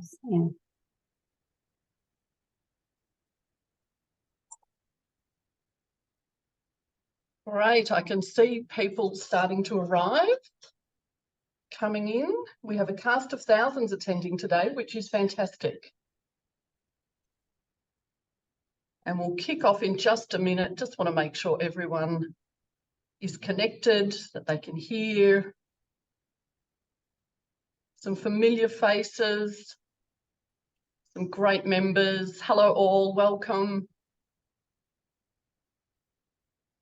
those. Yeah. Great, I can see people starting to arrive, coming in. We have a cast of thousands attending today, which is fantastic. And we'll kick off in just a minute. Just want to make sure everyone is connected, that they can hear. Some familiar faces, some great members. Hello all, welcome.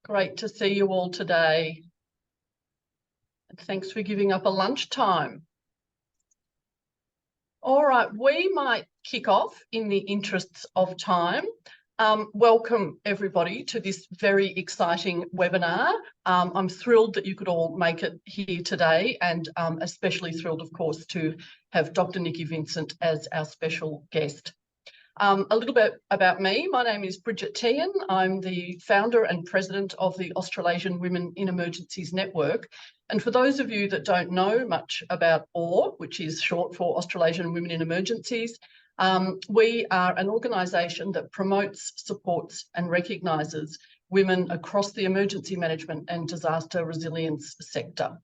Great to see you all today. And thanks for giving up a lunchtime. All right, we might kick off in the interests of time. Welcome everybody to this very exciting webinar. I'm thrilled that you could all make it here today, and especially thrilled, of course, to have Dr. Nikki Vincent as our special guest. A little bit about me. My name is Bridget Tehan. I'm the founder and president of the Australasian Women in Emergencies Network. And for those of you that don't know much about AWE, which is short for Australasian Women in Emergencies, we are an organisation that promotes, supports and recognises women across the emergency management and disaster resilience sector.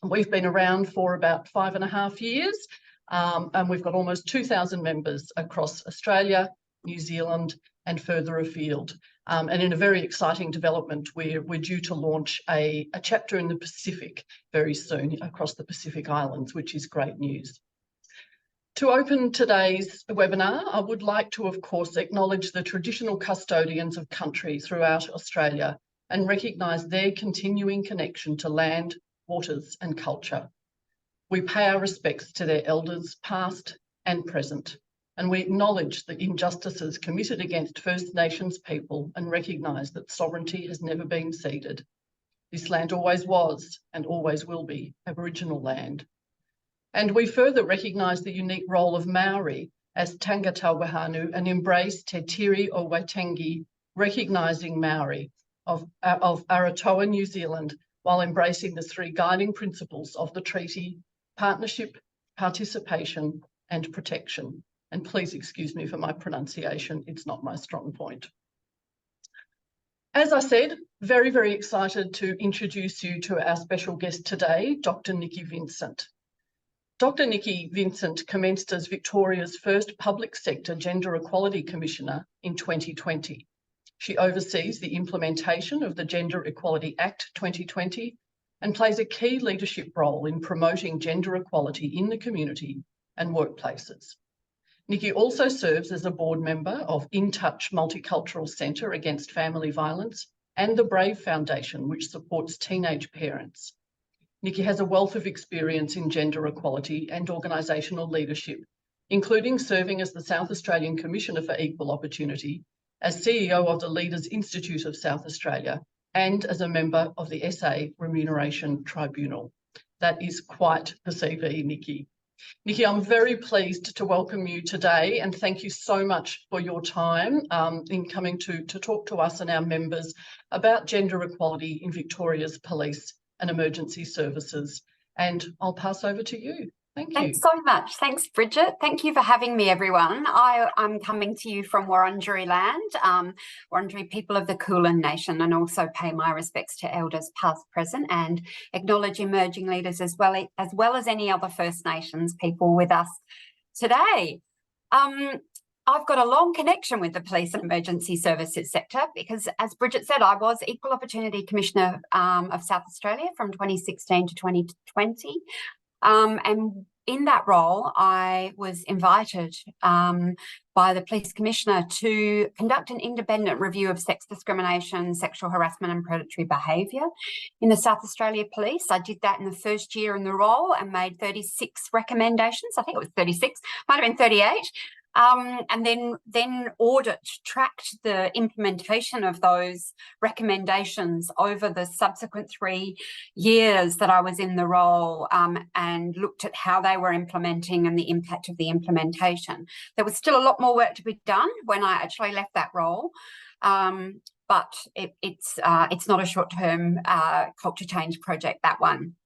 We've been around for about 5.5 years. And we've got almost 2,000 members across Australia, New Zealand and further afield. And in a very exciting development, we're due to launch a chapter in the Pacific very soon across the Pacific Islands, which is great news. To open today's webinar, I would like to, of course, acknowledge the traditional custodians of country throughout Australia and recognise their continuing connection to land, waters and culture. We pay our respects to their elders, past and present, and we acknowledge the injustices committed against First Nations people and recognise that sovereignty has never been ceded. This land always was and always will be Aboriginal land. And we further recognise the unique role of Maori as tangata wahanu and embrace Te Tiri o Waitangi, recognising Maori of Aotearoa, New Zealand, while embracing the 3 guiding principles of the treaty: partnership, participation and protection. And please excuse me for my pronunciation, it's not my strong point. As I said, very, very excited to introduce you to our special guest today, Dr. Nikki Vincent. Dr. Nikki Vincent commenced as Victoria's first public sector Gender Equality Commissioner in 2020. She oversees the implementation of the Gender Equality Act 2020 and plays a key leadership role in promoting gender equality in the community and workplaces. Nikki also serves as a board member of In Touch Multicultural Centre Against Family Violence and the Brave Foundation, which supports teenage parents. Nikki has a wealth of experience in gender equality and organisational leadership, including serving as the South Australian Commissioner for Equal Opportunity, as CEO of the Leaders Institute of South Australia, and as a member of the SA Remuneration Tribunal. That is quite the CV, Nikki. Nikki, I'm very pleased to welcome you today and thank you so much for your time in coming to talk to us and our members about gender equality in Victoria's police and emergency services. And I'll pass over to you. Thank you. Thanks so much. Thanks, Bridget. Thank you for having me, everyone. I'm coming to you from Wurundjeri land, Wurundjeri people of the Kulin Nation, and also pay my respects to elders past, present, and acknowledge emerging leaders as well as any other First Nations people with us today. I've got a long connection with the police and emergency services sector because, as Bridget said, I was Equal Opportunity Commissioner of South Australia from 2016 to 2020. And in that role, I was invited by the Police Commissioner to conduct an independent review of sex discrimination, sexual harassment and predatory behaviour in the South Australia Police. I did that in the first year in the role and made 36 recommendations. I think it was 36, might have been 38. And then audit tracked the implementation of those recommendations over the subsequent 3 years that I was in the role, and looked at how they were implementing and the impact of the implementation. There was still a lot more work to be done when I actually left that role, but it's not a short-term culture change project, that one.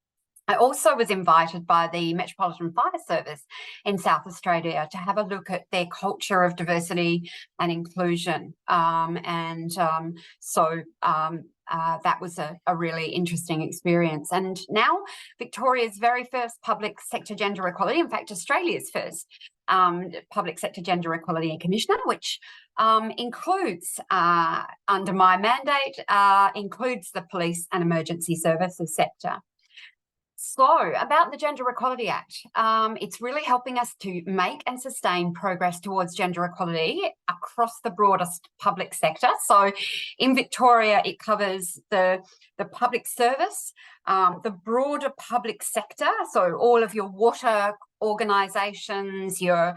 I also was invited by the Metropolitan Fire Service in South Australia to have a look at their culture of diversity and inclusion. That was a really interesting experience. And now Victoria's very first public sector gender equality, in fact, Australia's first public sector gender equality commissioner, which includes, under my mandate, includes the police and emergency services sector. So, about the Gender Equality Act, it's really helping us to make and sustain progress towards gender equality across the broadest public sector. So, in Victoria, it covers the public service, the broader public sector, so all of your water organisations, your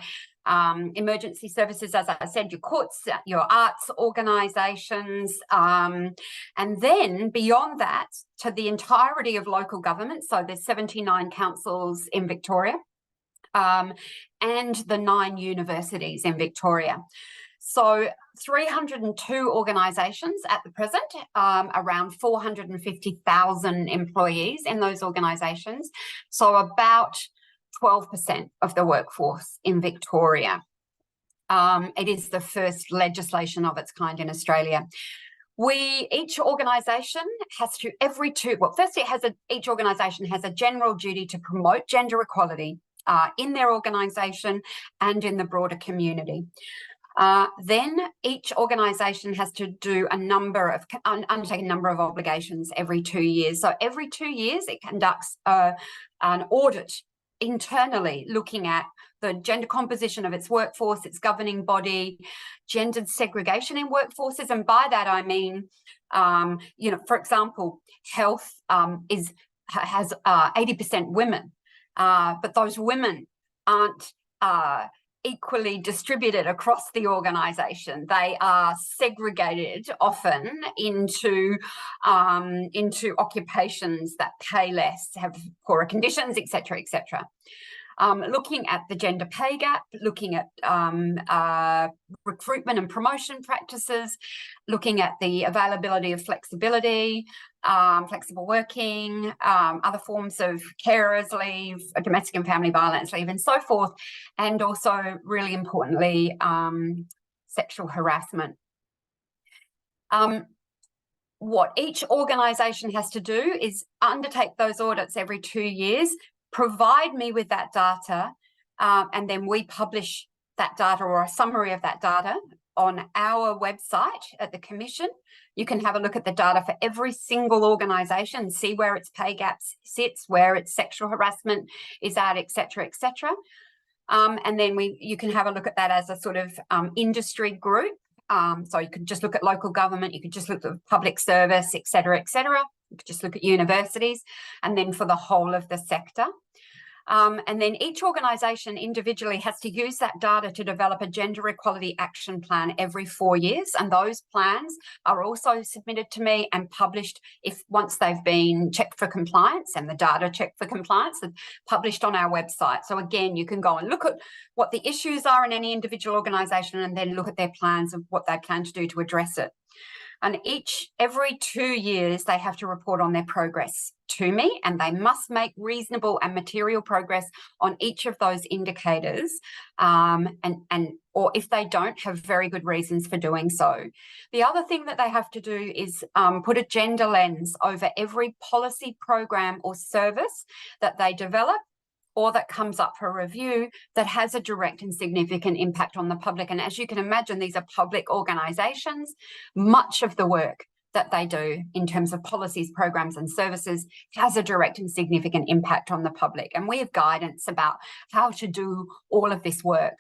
emergency services, as I said, your courts, your arts organisations, and then beyond that to the entirety of local government. So there's 79 councils in Victoria and the 9 universities in Victoria. So 302 organisations at the present, around 450,000 employees in those organisations. So about 12% of the workforce in Victoria. It is the first legislation of its kind in Australia. Each organisation has to, each organisation has a general duty to promote gender equality in their organisation and in the broader community. Then each organisation has to do undertake a number of obligations every 2 years. So every 2 years it conducts an audit internally, looking at the gender composition of its workforce, its governing body, gendered segregation in workforces. And by that, I mean, for example, health has 80% women, but those women aren't equally distributed across the organisation. They are segregated often into occupations that pay less, have poorer conditions, etc., etc. Looking at the gender pay gap, looking at recruitment and promotion practices, looking at the availability of flexibility, flexible working, other forms of carers leave, domestic and family violence leave, and so forth, and also, really importantly, sexual harassment. What each organisation has to do is undertake those audits every 2 years, provide me with that data, and then we publish that data or a summary of that data on our website at the Commission. You can have a look at the data for every single organisation, see where its pay gaps sits, where its sexual harassment is at, etc., etc. And then you can have a look at that as a sort of industry group. So you could just look at local government, you could just look at public service, etc., etc. You could just look at universities, and then for the whole of the sector. And then each organisation individually has to use that data to develop a gender equality action plan every 4 years. And those plans are also submitted to me and published once they've been checked for compliance and the data checked for compliance and published on our website. So again, you can go and look at what the issues are in any individual organisation and then look at their plans of what they plan to do to address it. And every 2 years, they have to report on their progress to me, and they must make reasonable and material progress on each of those indicators, or if they don't, have very good reasons for doing so. The other thing that they have to do is put a gender lens over every policy, program or service that they develop or that comes up for review that has a direct and significant impact on the public. And as you can imagine, these are public organisations. Much of the work that they do in terms of policies, programs and services has a direct and significant impact on the public. And we have guidance about how to do all of this work,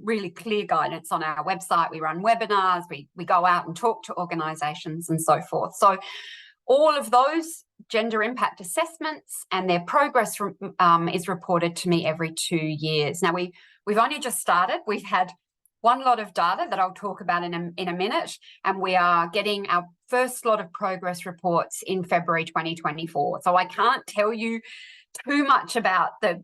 really clear guidance on our website. We run webinars, we go out and talk to organisations and so forth. So all of those gender impact assessments and their progress is reported to me every 2 years. Now, we've only just started. We've had one lot of data that I'll talk about in a minute, and we are getting our first lot of progress reports in February 2024. So I can't tell you too much about the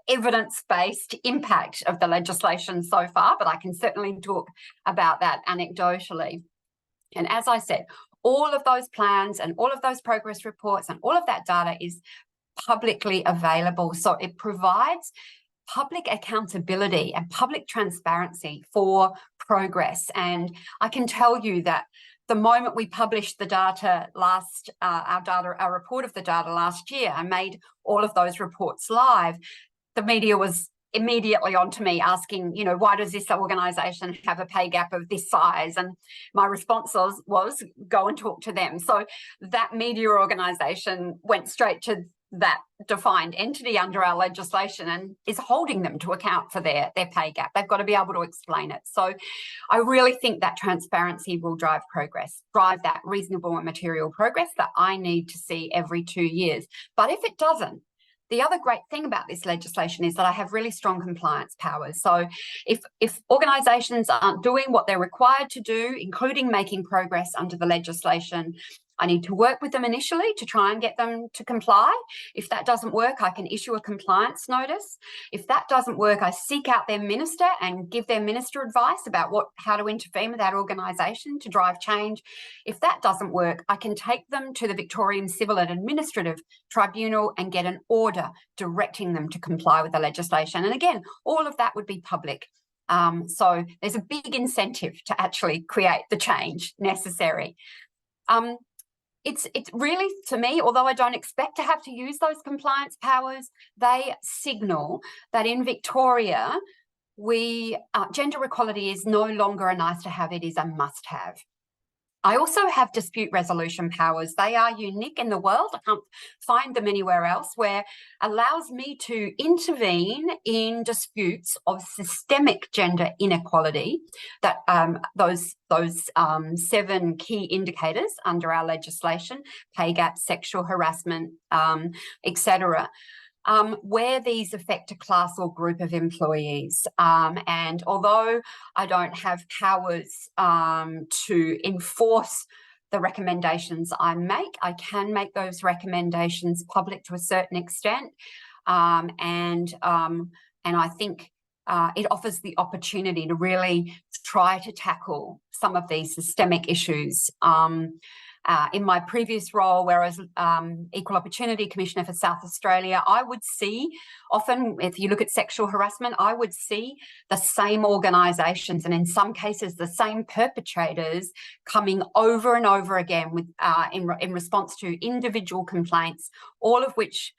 evidence-based impact of the legislation so far, but I can certainly talk about that anecdotally. And as I said, all of those plans and all of those progress reports and all of that data is publicly available. So it provides public accountability and public transparency for progress. And I can tell you that the moment we published the data our report of the data last year and made all of those reports live, the media was immediately onto me asking, you know, why does this organisation have a pay gap of this size? And my response was go and talk to them. So that media organisation went straight to that defined entity under our legislation and is holding them to account for their pay gap. They've got to be able to explain it. So I really think that transparency will drive progress, drive that reasonable and material progress that I need to see every 2 years. But if it doesn't, the other great thing about this legislation is that I have really strong compliance powers. So if organisations aren't doing what they're required to do, including making progress under the legislation, I need to work with them initially to try and get them to comply. If that doesn't work, I can issue a compliance notice. If that doesn't work, I seek out their minister and give their minister advice about how to intervene with that organisation to drive change. If that doesn't work, I can take them to the Victorian Civil and Administrative Tribunal and get an order directing them to comply with the legislation. And again, all of that would be public. So there's a big incentive to actually create the change necessary. It's really, to me, although I don't expect to have to use those compliance powers, they signal that in Victoria, gender equality is no longer a nice to have, it is a must have. I also have dispute resolution powers. They are unique in the world. I can't find them anywhere else, where allows me to intervene in disputes of systemic gender inequality, that those 7 key indicators under our legislation, pay gap, sexual harassment, etc., where these affect a class or group of employees. And although I don't have powers to enforce the recommendations I make, I can make those recommendations public to a certain extent. And I think it offers the opportunity to really try to tackle some of these systemic issues. In my previous role, where I was Equal Opportunity Commissioner for South Australia, I would see, often if you look at sexual harassment, I would see the same organisations and in some cases the same perpetrators coming over and over again with in response to individual complaints, all of which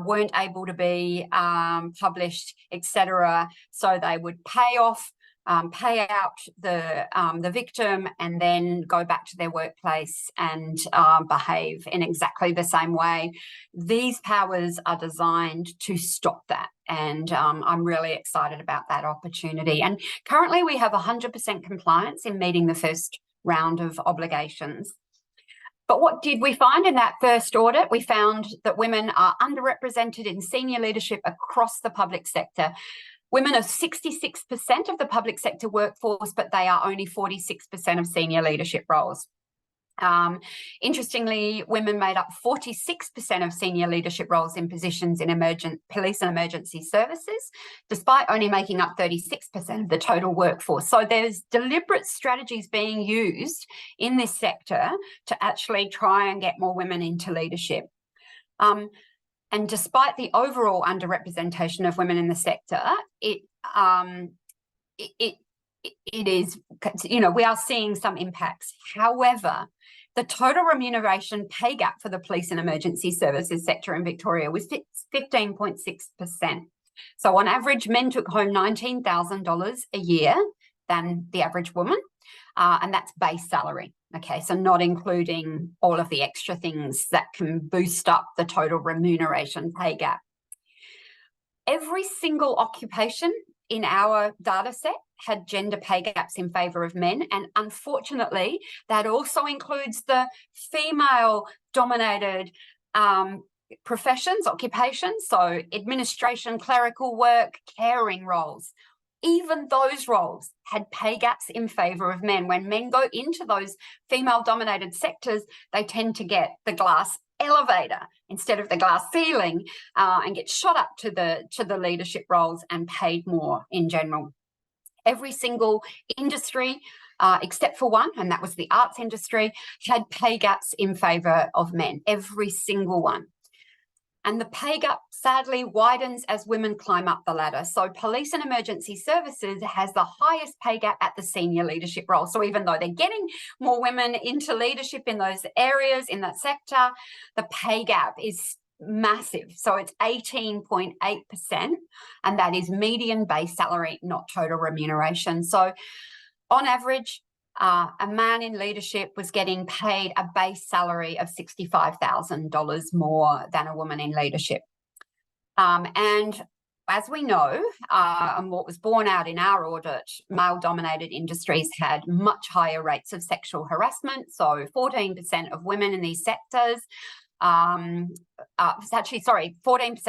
weren't able to be published, etc. So they would pay out the victim and then go back to their workplace and behave in exactly the same way. These powers are designed to stop that, and I'm really excited about that opportunity. And currently we have 100% compliance in meeting the first round of obligations. But what did we find in that first audit? We found that women are underrepresented in senior leadership across the public sector. Women are 66% of the public sector workforce, but they are only 46% of senior leadership roles. Interestingly, women made up 46% of senior leadership roles in positions in police and emergency services, despite only making up 36% of the total workforce. So there's deliberate strategies being used in this sector to actually try and get more women into leadership. And despite the overall underrepresentation of women in the sector, it is, you know, we are seeing some impacts. However, the total remuneration pay gap for the police and emergency services sector in Victoria was 15.6%. So on average, men took home $19,000 a year than the average woman, and that's base salary. Okay, so not including all of the extra things that can boost up the total remuneration pay gap. Every single occupation in our data set had gender pay gaps in favour of men, and unfortunately that also includes the female-dominated professions, occupations, so administration, clerical work, caring roles. Even those roles had pay gaps in favour of men. When men go into those female-dominated sectors, they tend to get the glass elevator instead of the glass ceiling, and get shot up to the leadership roles and paid more in general. Every single industry, except for one, and that was the arts industry, had pay gaps in favour of men. Every single one. And the pay gap sadly widens as women climb up the ladder. So police and emergency services has the highest pay gap at the senior leadership role. So even though they're getting more women into leadership in those areas, in that sector, the pay gap is massive. So it's 18.8%, and that is median base salary, not total remuneration. So on average, a man in leadership was getting paid a base salary of $65,000 more than a woman in leadership. And as we know, and what was borne out in our audit, male-dominated industries had much higher rates of sexual harassment. So 14% of women in these sectors, 14%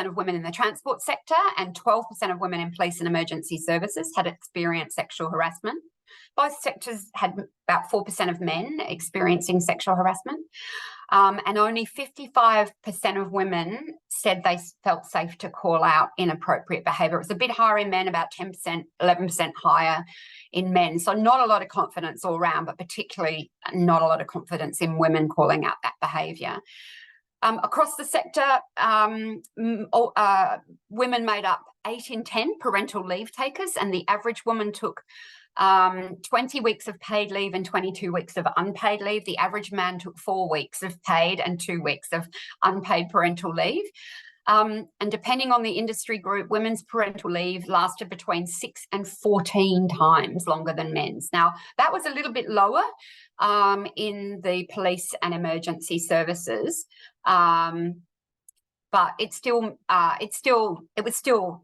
of women in the transport sector and 12% of women in police and emergency services had experienced sexual harassment. Both sectors had about 4% of men experiencing sexual harassment, and only 55% of women said they felt safe to call out inappropriate behaviour. It was a bit higher in men, about 10%, 11% higher in men. So not a lot of confidence all round, but particularly not a lot of confidence in women calling out that behaviour. Across the sector, women made up 8 in 10 parental leave takers, and the average woman took 20 weeks of paid leave and 22 weeks of unpaid leave. The average man took 4 weeks of paid and 2 weeks of unpaid parental leave. And depending on the industry group, women's parental leave lasted between 6 and 14 times longer than men's. Now, that was a little bit lower in the police and emergency services. But it was still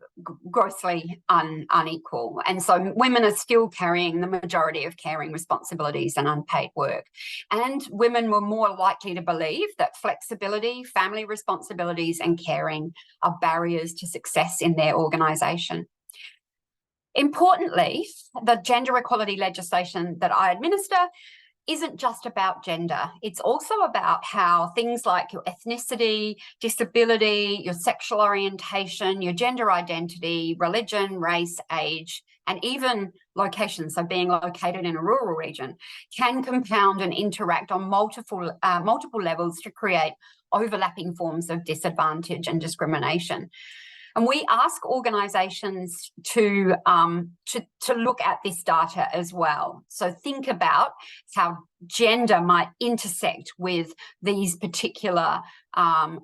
grossly unequal. And so women are still carrying the majority of caring responsibilities and unpaid work. And women were more likely to believe that flexibility, family responsibilities and caring are barriers to success in their organisation. Importantly, the gender equality legislation that I administer isn't just about gender. It's also about how things like your ethnicity, disability, your sexual orientation, your gender identity, religion, race, age, and even location, so being located in a rural region, can compound and interact on multiple levels to create overlapping forms of disadvantage and discrimination. And we ask organisations to look at this data as well. So think about how gender might intersect with these particular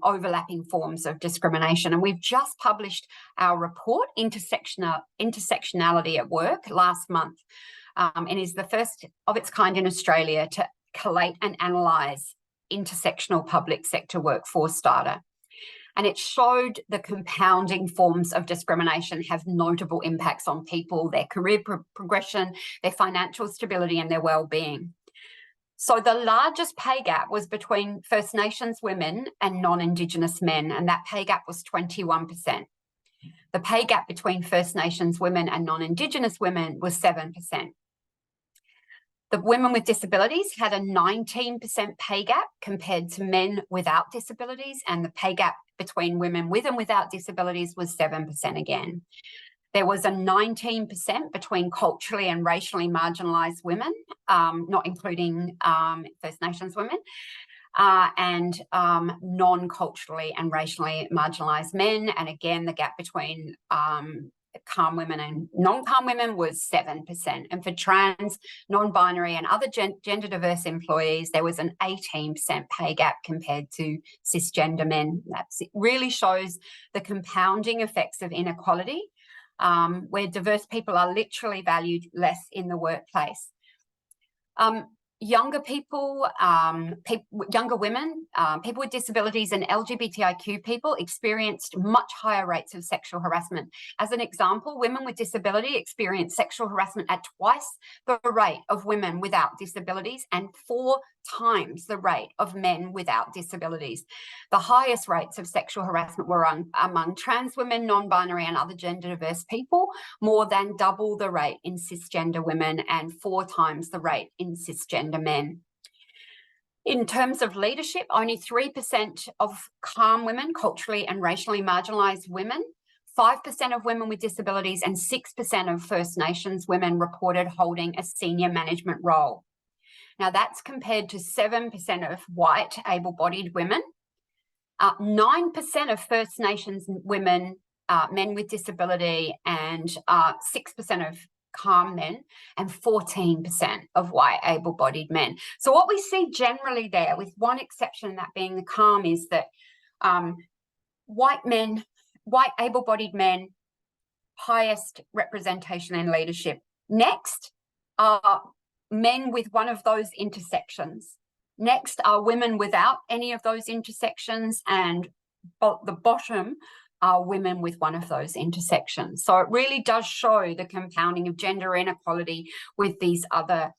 overlapping forms of discrimination. And we've just published our report, Intersectionality at Work, last month, and is the first of its kind in Australia to collate and analyse intersectional public sector workforce data. And it showed the compounding forms of discrimination have notable impacts on people, their career progression, their financial stability and their well-being. So the largest pay gap was between First Nations women and non-Indigenous men, and that pay gap was 21%. The pay gap between First Nations women and non-Indigenous women was 7%. The women with disabilities had a 19% pay gap compared to men without disabilities, and the pay gap between women with and without disabilities was 7% again. There was a 19% between culturally and racially marginalised women, not including First Nations women, and non-culturally and racially marginalised men. And again, the gap between calm women and non-calm women was 7%. And for trans, non-binary and other gender diverse employees, there was an 18% pay gap compared to cisgender men. It really shows the compounding effects of inequality, where diverse people are literally valued less in the workplace. Younger people, younger women, people with disabilities and LGBTIQ people experienced much higher rates of sexual harassment. As an example, women with disability experienced sexual harassment at twice the rate of women without disabilities and 4 times the rate of men without disabilities. The highest rates of sexual harassment were among trans women, non-binary and other gender diverse people, more than double the rate in cisgender women and 4 times the rate in cisgender men. In terms of leadership, only 3% of calm women, culturally and racially marginalised women, 5% of women with disabilities and 6% of First Nations women reported holding a senior management role. Now that's compared to 7% of white able-bodied women, 9% of First Nations women, men with disability, and 6% of calm men, and 14% of white able-bodied men. So what we see generally there, with one exception, that being the calm, is that white able-bodied men, highest representation in leadership. Next are men with one of those intersections. Next are women without any of those intersections, and the bottom are women with one of those intersections. So it really does show the compounding of gender inequality with these other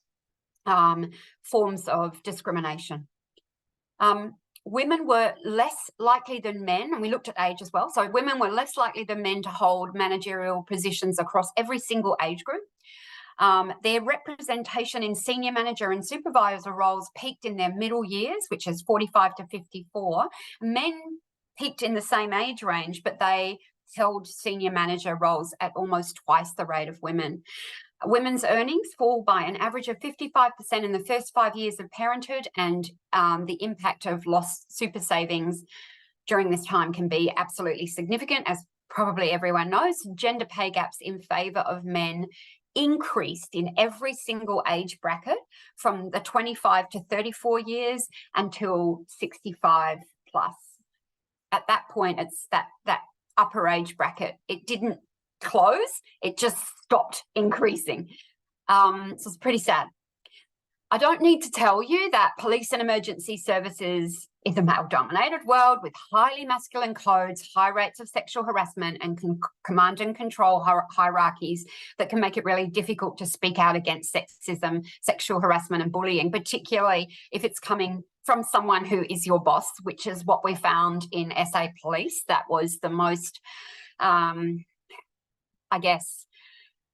forms of discrimination. Women were less likely than men, and we looked at age as well. So women were less likely than men to hold managerial positions across every single age group. Their representation in senior manager and supervisor roles peaked in their middle years, which is 45 to 54. Men peaked in the same age range, but they held senior manager roles at almost twice the rate of women. Women's earnings fall by an average of 55% in the first 5 years of parenthood, and the impact of lost super savings during this time can be absolutely significant. As probably everyone knows, gender pay gaps in favour of men increased in every single age bracket from the 25 to 34 years until 65 plus. At that point, it's that upper age bracket. It didn't close, it just stopped increasing. So it's pretty sad. I don't need to tell you that police and emergency services is a male-dominated world with highly masculine codes, high rates of sexual harassment, and command and control hierarchies that can make it really difficult to speak out against sexism, sexual harassment, and bullying, particularly if it's coming from someone who is your boss, which is what we found in SA Police. That was the most, I guess,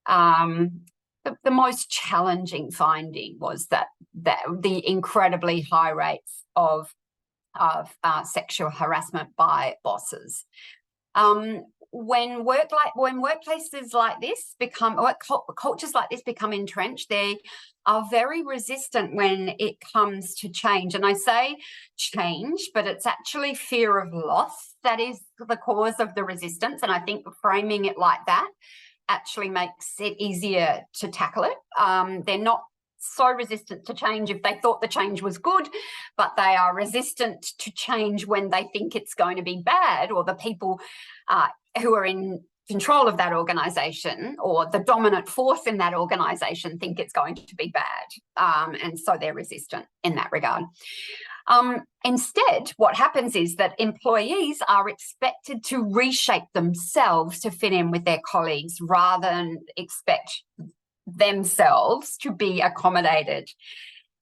the most challenging finding was that the incredibly high rates of sexual harassment by bosses. When workplaces like this become, or cultures like this become entrenched, they are very resistant when it comes to change. And I say change, but it's actually fear of loss that is the cause of the resistance. And I think framing it like that actually makes it easier to tackle it. They're not so resistant to change if they thought the change was good, but they are resistant to change when they think it's going to be bad, or the people who are in control of that organisation or the dominant force in that organisation think it's going to be bad. And so they're resistant in that regard. Instead, what happens is that employees are expected to reshape themselves to fit in with their colleagues rather than expect themselves to be accommodated.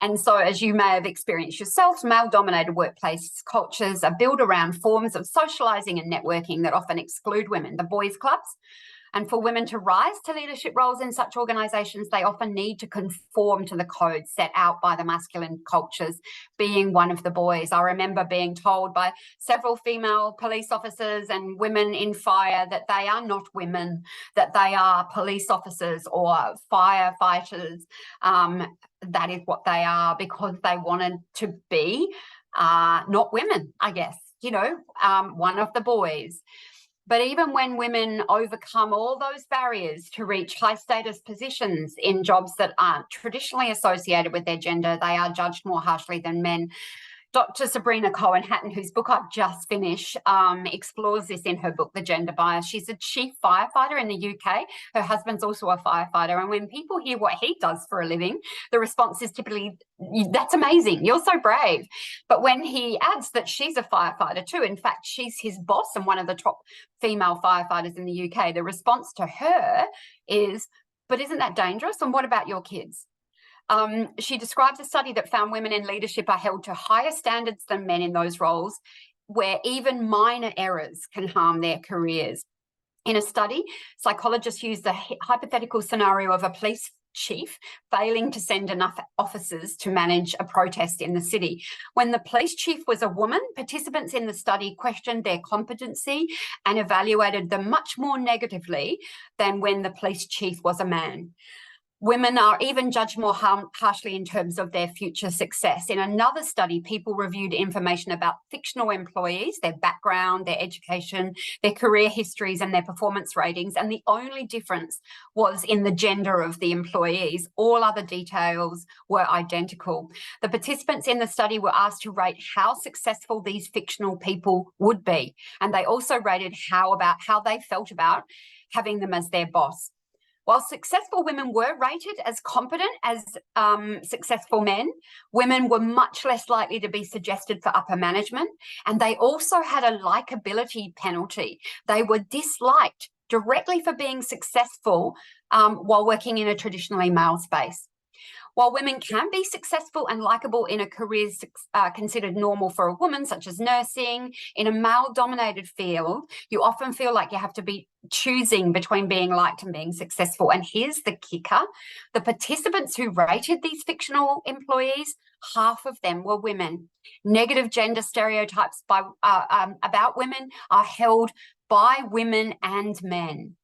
And so, as you may have experienced yourself, male-dominated workplace cultures are built around forms of socialising and networking that often exclude women, the boys' clubs. And for women to rise to leadership roles in such organisations, they often need to conform to the codes set out by the masculine cultures, being one of the boys. I remember being told by several female police officers and women in fire that they are not women, that they are police officers or firefighters. That is what they are, because they wanted to be not women, I guess, one of the boys. But even when women overcome all those barriers to reach high status positions in jobs that aren't traditionally associated with their gender, they are judged more harshly than men. Dr. Sabrina Cohen-Hatton, whose book I've just finished, explores this in her book, The Gender Bias. She's a chief firefighter in the UK. Her husband's also a firefighter. And when people hear what he does for a living, the response is typically, that's amazing, you're so brave. But when he adds that she's a firefighter too, in fact, she's his boss and one of the top female firefighters in the UK, the response to her is, but isn't that dangerous? And what about your kids? She describes a study that found women in leadership are held to higher standards than men in those roles, where even minor errors can harm their careers. In a study, psychologists used the hypothetical scenario of a police chief failing to send enough officers to manage a protest in the city. When the police chief was a woman, participants in the study questioned their competency and evaluated them much more negatively than when the police chief was a man. Women are even judged more harshly in terms of their future success. In another study, people reviewed information about fictional employees, their background, their education, their career histories, and their performance ratings. And the only difference was in the gender of the employees. All other details were identical. The participants in the study were asked to rate how successful these fictional people would be. And they also rated how they felt about having them as their boss. While successful women were rated as competent as successful men, women were much less likely to be suggested for upper management, and they also had a likability penalty. They were disliked directly for being successful while working in a traditionally male space. While women can be successful and likable in a career considered normal for a woman, such as nursing, in a male-dominated field, you often feel like you have to be choosing between being liked and being successful. And here's the kicker. The participants who rated these fictional employees, half of them were women. Negative gender stereotypes about women are held by women and men.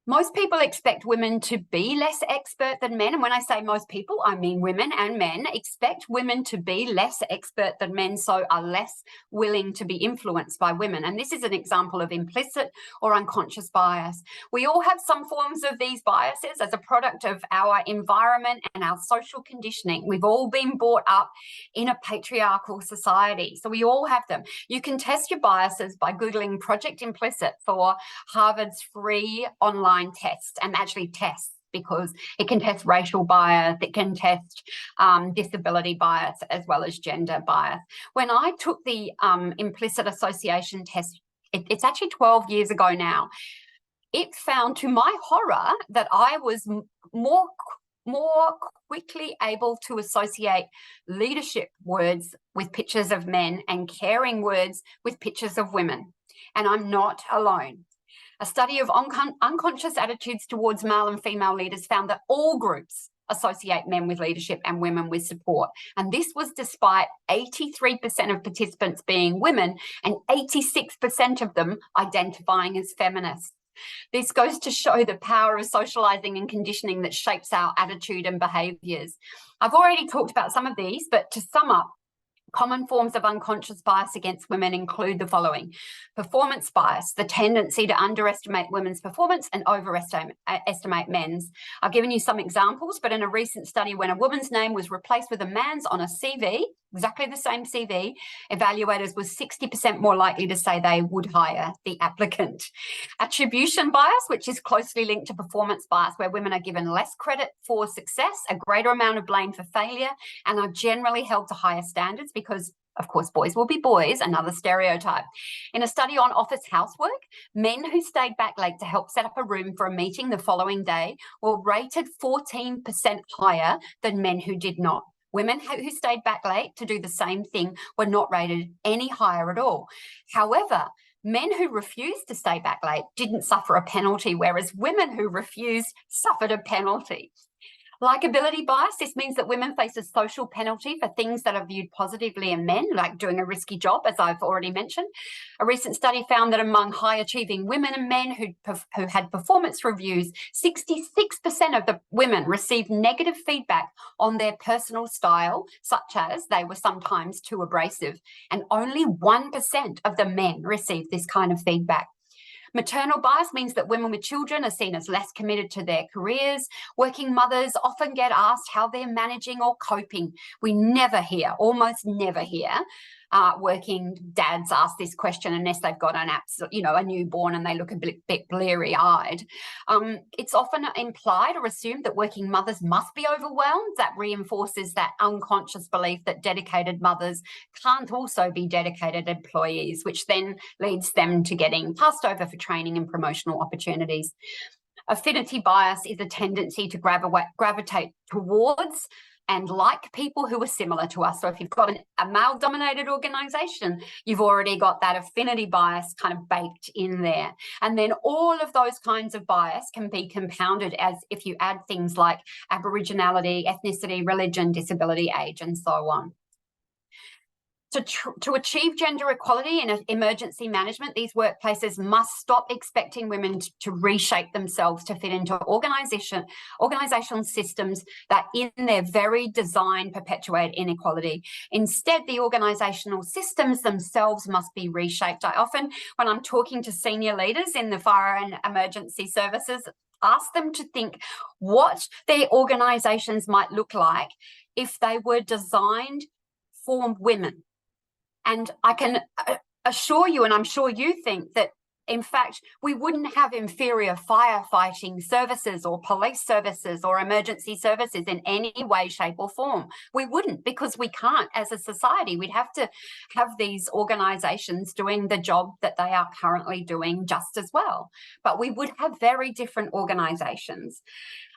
Most people expect women to be less expert than men. And when I say most people, I mean women and men expect women to be less expert than men, so are less willing to be influenced by women. And this is an example of implicit or unconscious bias. We all have some forms of these biases as a product of our environment and our social conditioning. We've all been brought up in a patriarchal society, so we all have them. You can test your biases by Googling Project Implicit for Harvard's free online test, and actually tests, because it can test racial bias, it can test disability bias, as well as gender bias. When I took the implicit association test, it's actually 12 years ago now, it found, to my horror, that I was more quickly able to associate leadership words with pictures of men and caring words with pictures of women. And I'm not alone. A study of unconscious attitudes towards male and female leaders found that all groups associate men with leadership and women with support. And this was despite 83% of participants being women and 86% of them identifying as feminists. This goes to show the power of socializing and conditioning that shapes our attitude and behaviours. I've already talked about some of these, but to sum up, common forms of unconscious bias against women include the following: performance bias, the tendency to underestimate women's performance and overestimate men's. I've given you some examples, but in a recent study, when a woman's name was replaced with a man's on a CV, exactly the same CV, evaluators were 60% more likely to say they would hire the applicant. Attribution bias, which is closely linked to performance bias, where women are given less credit for success, a greater amount of blame for failure, and are generally held to higher standards because, of course, boys will be boys, another stereotype. In a study on office housework, men who stayed back late to help set up a room for a meeting the following day were rated 14% higher than men who did not. Women who stayed back late to do the same thing were not rated any higher at all. However, men who refused to stay back late didn't suffer a penalty, whereas women who refused suffered a penalty. Likability bias, this means that women face a social penalty for things that are viewed positively in men, like doing a risky job, as I've already mentioned. A recent study found that among high-achieving women and men who had performance reviews, 66% of the women received negative feedback on their personal style, such as they were sometimes too abrasive, and only 1% of the men received this kind of feedback. Maternal bias means that women with children are seen as less committed to their careers. Working mothers often get asked how they're managing or coping. We never hear, almost never hear, working dads ask this question unless they've got an a newborn and they look a bit bleary-eyed. It's often implied or assumed that working mothers must be overwhelmed. That reinforces that unconscious belief that dedicated mothers can't also be dedicated employees, which then leads them to getting passed over for training and promotional opportunities. Affinity bias is a tendency to gravitate towards and like people who are similar to us. So if you've got a male-dominated organisation, you've already got that affinity bias kind of baked in there. And then all of those kinds of bias can be compounded as if you add things like Aboriginality, ethnicity, religion, disability, age, and so on. To achieve gender equality in emergency management, these workplaces must stop expecting women to reshape themselves to fit into organisational systems that in their very design perpetuate inequality. Instead, the organisational systems themselves must be reshaped. I often, when I'm talking to senior leaders in the fire and emergency services, ask them to think what their organisations might look like if they were designed for women. And I can assure you, and I'm sure you think, that in fact, we wouldn't have inferior firefighting services or police services or emergency services in any way, shape or form. We wouldn't, because we can't as a society. We'd have to have these organisations doing the job that they are currently doing just as well. But we would have very different organisations.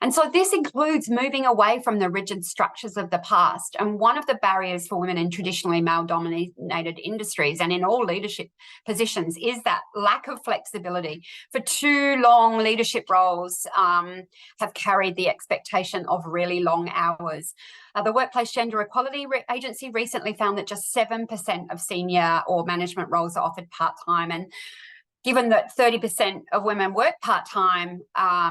And so this includes moving away from the rigid structures of the past. And one of the barriers for women in traditionally male-dominated industries and in all leadership positions is that lack of flexibility. For too long, leadership roles have carried the expectation of really long hours. The Workplace Gender Equality Agency recently found that just 7% of senior or management roles are offered part-time, and given that 30% of women work part-time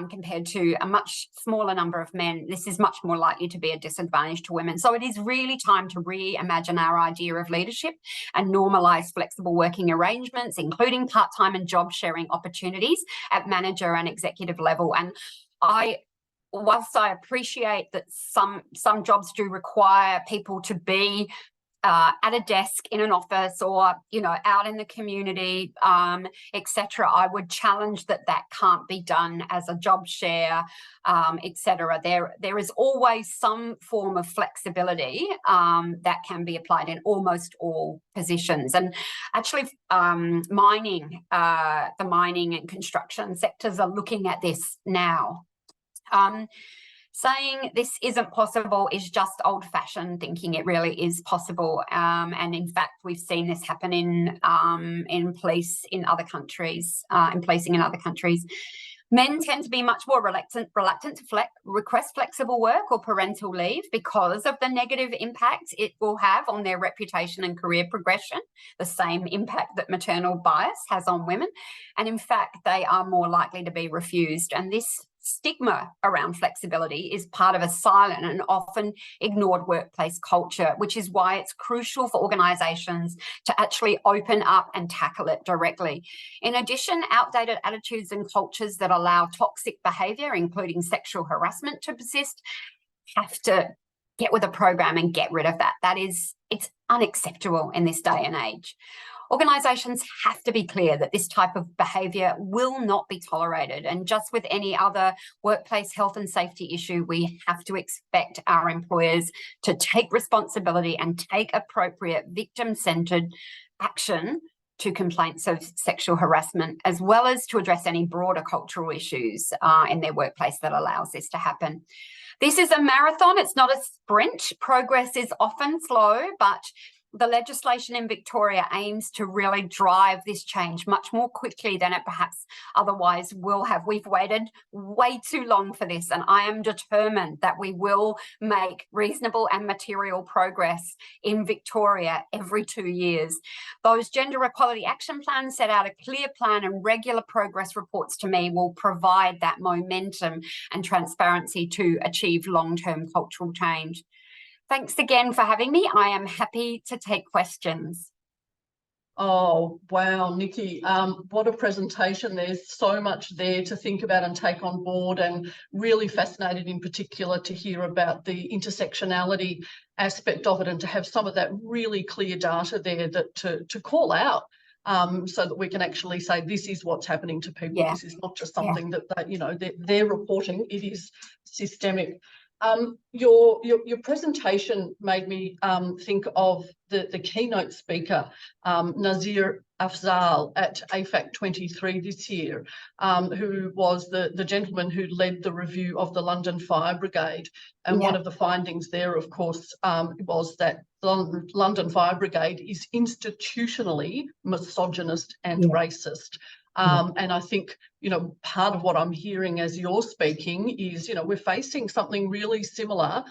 compared to a much smaller number of men, this is much more likely to be a disadvantage to women. So it is really time to reimagine our idea of leadership and normalise flexible working arrangements, including part-time and job sharing opportunities at manager and executive level. And whilst I appreciate that some jobs do require people to be at a desk in an office or, you know, out in the community, etc., I would challenge that can't be done as a job share, etc. There is always some form of flexibility that can be applied in almost all positions. And actually, the mining and construction sectors are looking at this now. Saying this isn't possible is just old-fashioned thinking. It really is possible, and in fact, we've seen this happen in police in other countries, in policing in other countries. Men tend to be much more reluctant to request flexible work or parental leave because of the negative impact it will have on their reputation and career progression, the same impact that maternal bias has on women. And in fact, they are more likely to be refused. And this stigma around flexibility is part of a silent and often ignored workplace culture, which is why it's crucial for organisations to actually open up and tackle it directly. In addition, outdated attitudes and cultures that allow toxic behaviour, including sexual harassment, to persist, have to get with a program and get rid of that. It's unacceptable in this day and age. Organisations have to be clear that this type of behaviour will not be tolerated. And just with any other workplace health and safety issue, we have to expect our employers to take responsibility and take appropriate victim-centred action to complaints of sexual harassment, as well as to address any broader cultural issues in their workplace that allows this to happen. This is a marathon, it's not a sprint. Progress is often slow, but the legislation in Victoria aims to really drive this change much more quickly than it perhaps otherwise will have. We've waited way too long for this, and I am determined that we will make reasonable and material progress in Victoria every 2 years. Those gender equality action plans set out a clear plan, and regular progress reports to me will provide that momentum and transparency to achieve long-term cultural change. Thanks again for having me. I am happy to take questions. Oh, wow, Nikki, what a presentation. There's so much there to think about and take on board, and really fascinated in particular to hear about the intersectionality aspect of it and to have some of that really clear data there that to call out so that we can actually say this is what's happening to people. Yeah. This is not just something that you know, they're reporting, it is systemic. Your presentation made me think of the keynote speaker, Nazir Afzal at AFAC 23 this year, who was the gentleman who led the review of the London Fire Brigade. And one of the findings there, of course, was that the London Fire Brigade is institutionally misogynist and racist. And I think, part of what I'm hearing as you're speaking is, we're facing something really similar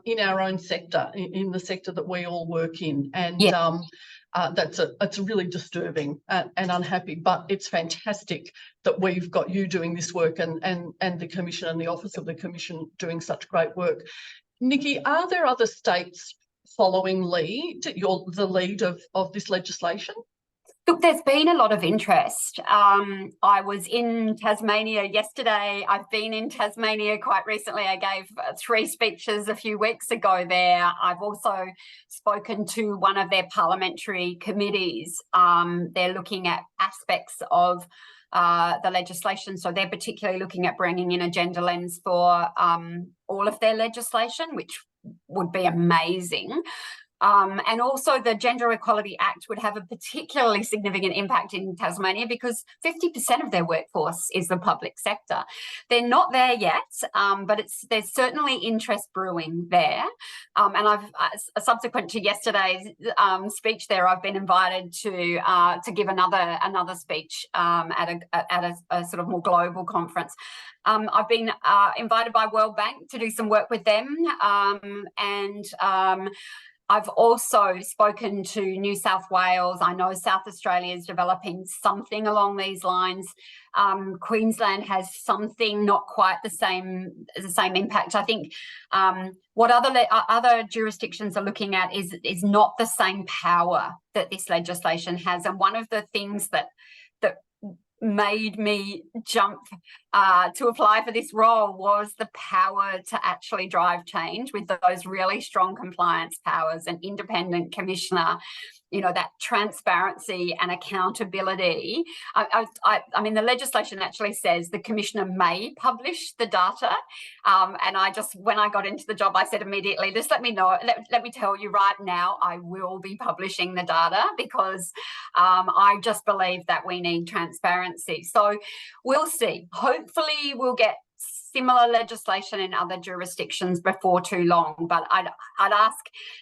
in our own sector, in the sector that we all work in. And it's really disturbing and unhappy, but it's fantastic that we've got you doing this work and the Commission and the Office of the Commission doing such great work. Nikki, are there other states following the lead of this legislation? Look, there's been a lot of interest. I was in Tasmania yesterday. I've been in Tasmania quite recently. I gave 3 speeches a few weeks ago there. I've also spoken to one of their parliamentary committees. They're looking at aspects of the legislation. So they're particularly looking at bringing in a gender lens for all of their legislation, which would be amazing. And also the Gender Equality Act would have a particularly significant impact in Tasmania because 50% of their workforce is the public sector. They're not there yet, but there's certainly interest brewing there. And I've subsequent to yesterday's speech there, I've been invited to give another speech at a sort of more global conference. I've been invited by World Bank to do some work with them, and I've also spoken to New South Wales. I know South Australia is developing something along these lines. Queensland has something, not quite the same impact. I think what other jurisdictions are looking at is not the same power that this legislation has. And one of the things that made me jump to apply for this role was the power to actually drive change with those really strong compliance powers, an independent commissioner, that transparency and accountability. I mean, the legislation actually says the commissioner may publish the data. And when I got into the job, I said immediately, just let me know, let me tell you right now, I will be publishing the data because I just believe that we need transparency. So we'll see. Hopefully we'll get similar legislation in other jurisdictions before too long, but I'd ask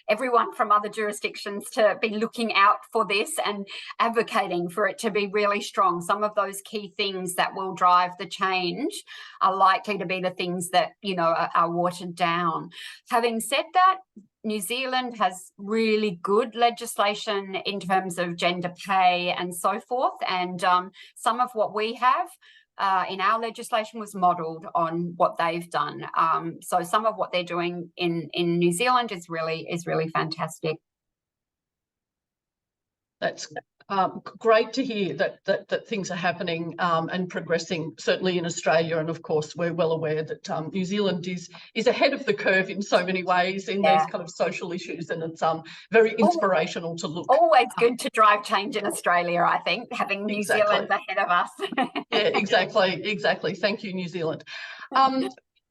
everyone from other jurisdictions to be looking out for this and advocating for it to be really strong. Some of those key things that will drive the change are likely to be the things that are watered down. Having said that, New Zealand has really good legislation in terms of gender pay and so forth, and some of what we have in our legislation was modelled on what they've done. So some of what they're doing in New Zealand is really fantastic. That's great to hear that things are happening and progressing, certainly in Australia. And of course, we're well aware that New Zealand is ahead of the curve in so many ways in these kind of social issues, and it's very inspirational to look. Always good to drive change in Australia, I think, having New Zealand ahead of us. Yeah, exactly. Thank you, New Zealand.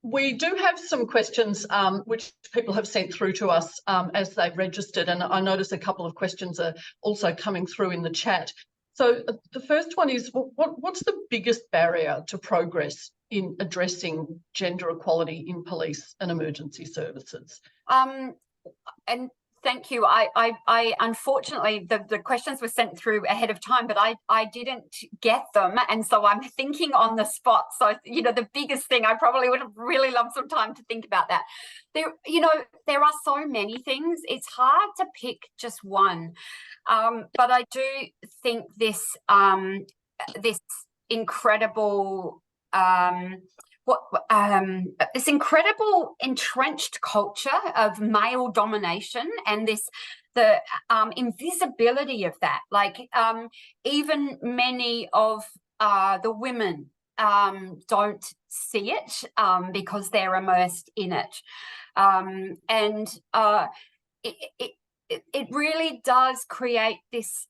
We do have some questions which people have sent through to us as they've registered, and I notice a couple of questions are also coming through in the chat. So the first one is, what's the biggest barrier to progress in addressing gender equality in police and emergency services? And thank you. I unfortunately, the questions were sent through ahead of time, but I didn't get them. And so I'm thinking on the spot. So, the biggest thing, I probably would have really loved some time to think about that. There are so many things. It's hard to pick just one. But I do think this incredible this incredible entrenched culture of male domination and the invisibility of that, like even many of the women don't see it because they're immersed in it, and it really does create this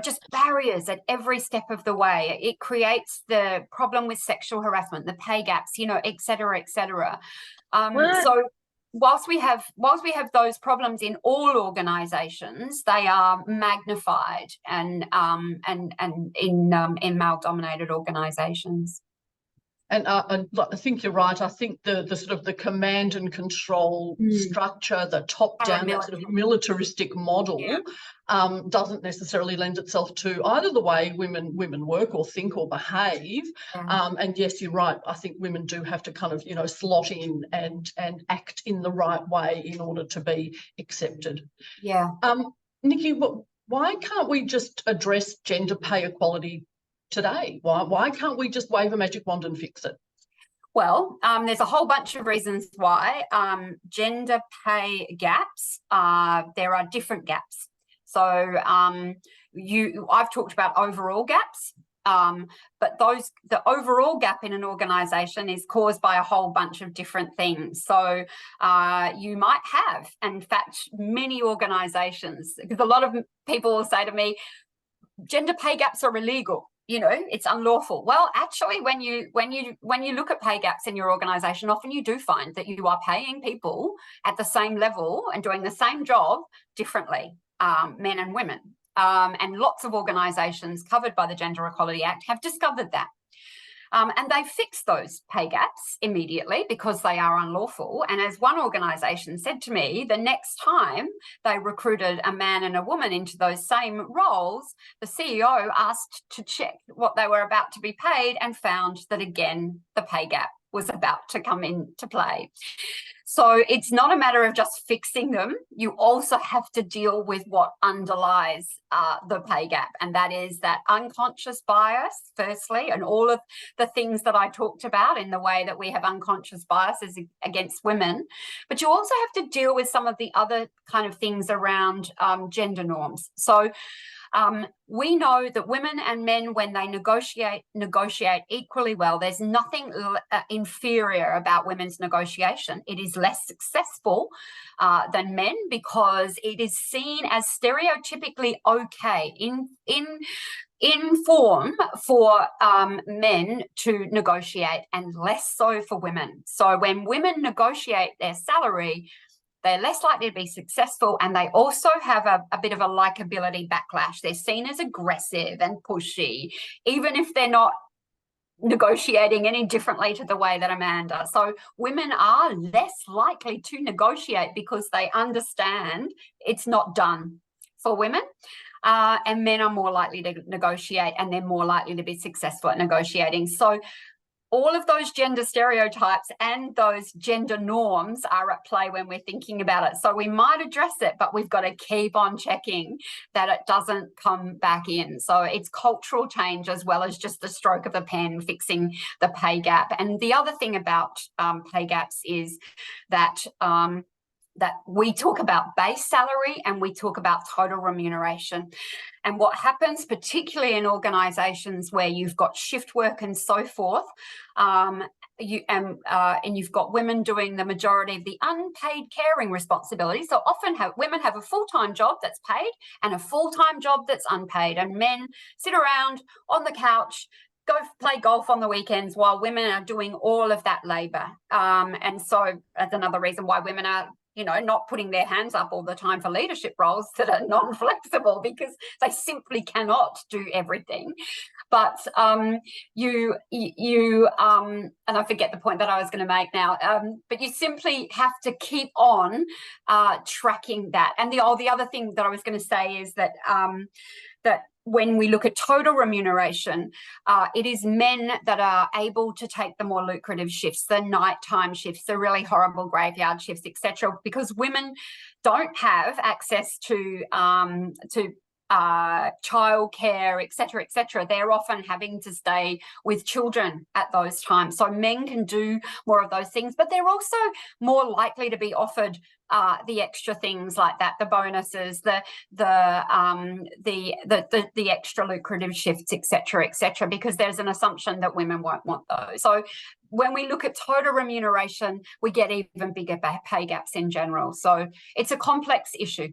just barriers at every step of the way. It creates the problem with sexual harassment, the pay gaps, et cetera, et cetera. So whilst we have those problems in all organisations, they are magnified and in male-dominated organisations. And I think you're right. I think the sort of the command and control structure, the top-down, that sort of militaristic model, doesn't necessarily lend itself to either the way women work or think or behave. And yes, you're right. I think women do have to kind of, you know, slot in and act in the right way in order to be accepted. Yeah. Nikki, why can't we just address gender pay equality today? Why can't we just wave a magic wand and fix it? Well, there's a whole bunch of reasons why. Gender pay gaps, there are different gaps. So I've talked about overall gaps, but the overall gap in an organisation is caused by a whole bunch of different things. So you might have, in fact, many organisations, because a lot of people will say to me, gender pay gaps are illegal. You know, it's unlawful. Well, actually, when you look at pay gaps in your organisation, often you do find that you are paying people at the same level and doing the same job differently, men and women. And lots of organisations covered by the Gender Equality Act have discovered that. And they fixed those pay gaps immediately because they are unlawful. And as one organisation said to me, the next time they recruited a man and a woman into those same roles, the CEO asked to check what they were about to be paid and found that, again, the pay gap was about to come into play. So it's not a matter of just fixing them. You also have to deal with what underlies the pay gap, and that is that unconscious bias, firstly, and all of the things that I talked about in the way that we have unconscious biases against women. But you also have to deal with some of the other kind of things around gender norms. So we know that women and men, when they negotiate equally well. There's nothing inferior about women's negotiation. It is less successful than men because it is seen as stereotypically okay in form for men to negotiate and less so for women. So when women negotiate their salary, they're less likely to be successful, and they also have a bit of a likability backlash. They're seen as aggressive and pushy, even if they're not negotiating any differently to the way that a man does. So women are less likely to negotiate because they understand it's not done for women. And men are more likely to negotiate, and they're more likely to be successful at negotiating. So all of those gender stereotypes and those gender norms are at play when we're thinking about it. So we might address it, but we've got to keep on checking that it doesn't come back in. So it's cultural change as well as just the stroke of a pen fixing the pay gap. And the other thing about pay gaps is that that we talk about base salary and we talk about total remuneration. And what happens, particularly in organisations where you've got shift work and so forth, and you've got women doing the majority of the unpaid caring responsibilities. So often women have a full-time job that's paid and a full-time job that's unpaid, and men sit around on the couch, go play golf on the weekends while women are doing all of that labour. And so that's another reason why women are not putting their hands up all the time for leadership roles that are non-flexible, because they simply cannot do everything. But and I forget the point that I was going to make now, but you simply have to keep on tracking that. And the other thing that I was going to say is that when we look at total remuneration, it is men that are able to take the more lucrative shifts, the nighttime shifts, the really horrible graveyard shifts, etc., because women don't have access to childcare, etc., etc. They're often having to stay with children at those times. So men can do more of those things, but they're also more likely to be offered the extra things like that, the bonuses, the extra lucrative shifts, etc., etc., because there's an assumption that women won't want those. So when we look at total remuneration, we get even bigger pay gaps in general. So it's a complex issue.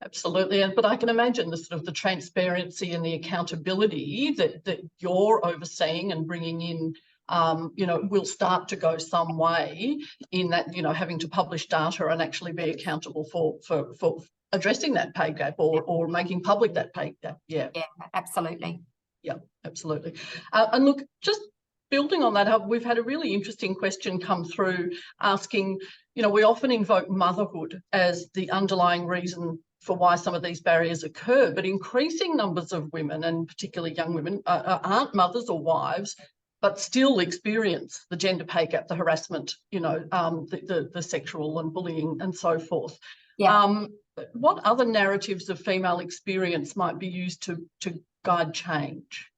Absolutely, but I can imagine the sort of the transparency and the accountability that you're overseeing and bringing in, will start to go some way in that, having to publish data and actually be accountable for addressing that pay gap or making public that pay gap. Yeah, absolutely. Yeah, absolutely. And look, just building on that, we've had a really interesting question come through asking, you know, we often invoke motherhood as the underlying reason for why some of these barriers occur, but increasing numbers of women, and particularly young women, aren't mothers or wives, but still experience the gender pay gap, the harassment, you know, the sexual and bullying and so forth. Yeah. What other narratives of female experience might be used to guide change?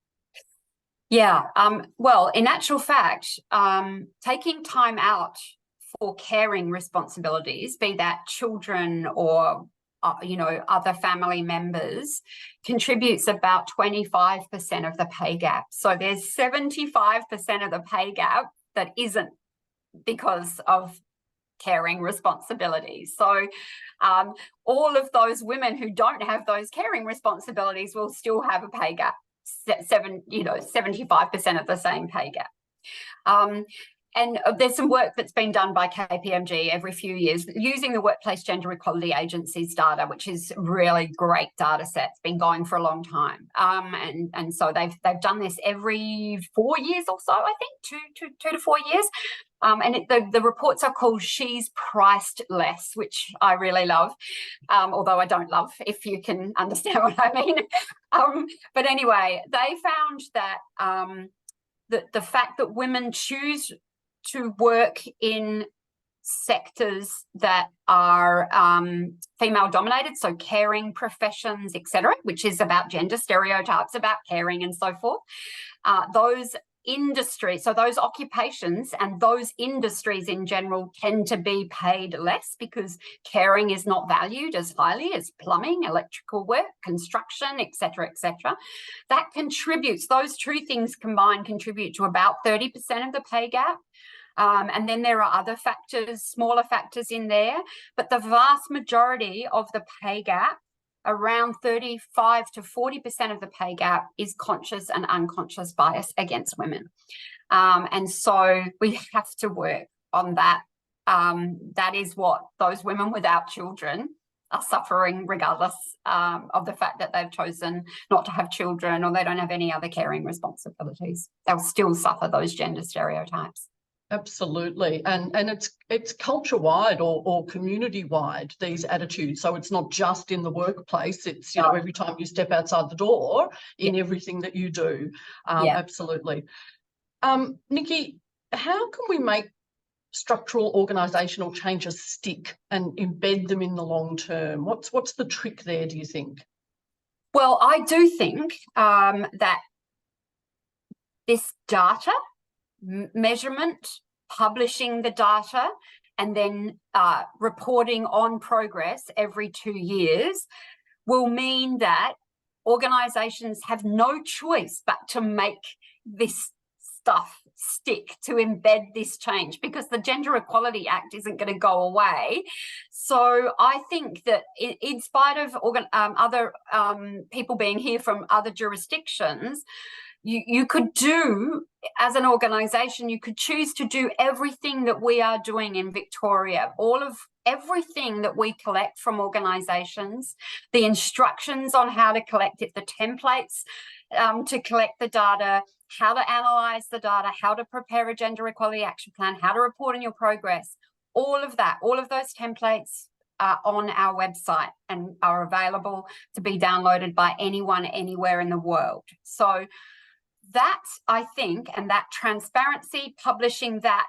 Yeah, well, in actual fact, taking time out for caring responsibilities, be that children or you know, other family members, contributes about 25% of the pay gap. So there's 75% of the pay gap that isn't because of caring responsibilities. So all of those women who don't have those caring responsibilities will still have a pay gap, 75% of the same pay gap. And there's some work that's been done by KPMG every few years using the Workplace Gender Equality Agency's data, which is really great data set. It's been going for a long time. And so they've done this every 4 years or so, I think, two to 4 years. And the reports are called She's Priced Less, which I really love, although I don't love, if you can understand what I mean. But anyway, they found that the fact that women choose to work in sectors that are female dominated, so caring professions, etc., which is about gender stereotypes, about caring and so forth, those industries, so those occupations and those industries in general tend to be paid less because caring is not valued as highly as plumbing, electrical work, construction, etc., etc. That contributes, those two things combined contribute to about 30% of the pay gap. And then there are other factors, smaller factors in there, but the vast majority of the pay gap, around 35 to 40% of the pay gap, is conscious and unconscious bias against women. And so we have to work on that. That is what those women without children are suffering, regardless of the fact that they've chosen not to have children or they don't have any other caring responsibilities. They'll still suffer those gender stereotypes. Absolutely. And it's culture-wide or community-wide, these attitudes. So it's not just in the workplace, it's, you know, every time you step outside the door in everything that you do. Absolutely. Nikki, how can we make structural organisational changes stick and embed them in the long term? What's the trick there, do you think? Well, I do think that this data, measurement, publishing the data, and then reporting on progress every 2 years will mean that organisations have no choice but to make this stuff stick, to embed this change, because the Gender Equality Act isn't going to go away. So I think that in spite of other people being here from other jurisdictions, you could do, as an organisation, you could choose to do everything that we are doing in Victoria, everything that we collect from organisations, the instructions on how to collect it, the templates to collect the data, how to analyse the data, how to prepare a gender equality action plan, how to report on your progress, all of that, all of those templates are on our website and are available to be downloaded by anyone, anywhere in the world. So that, I think, and that transparency, publishing that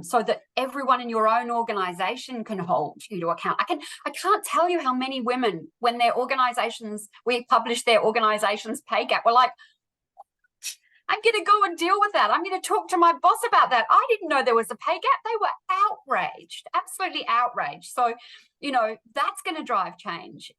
so that everyone in your own organisation can hold you to account. I can't tell you how many women, when their organisations, we publish their organisation's pay gap, we're like, I'm going to go and deal with that. I'm going to talk to my boss about that. I didn't know there was a pay gap. They were outraged, absolutely outraged. So, you know, that's going to drive change.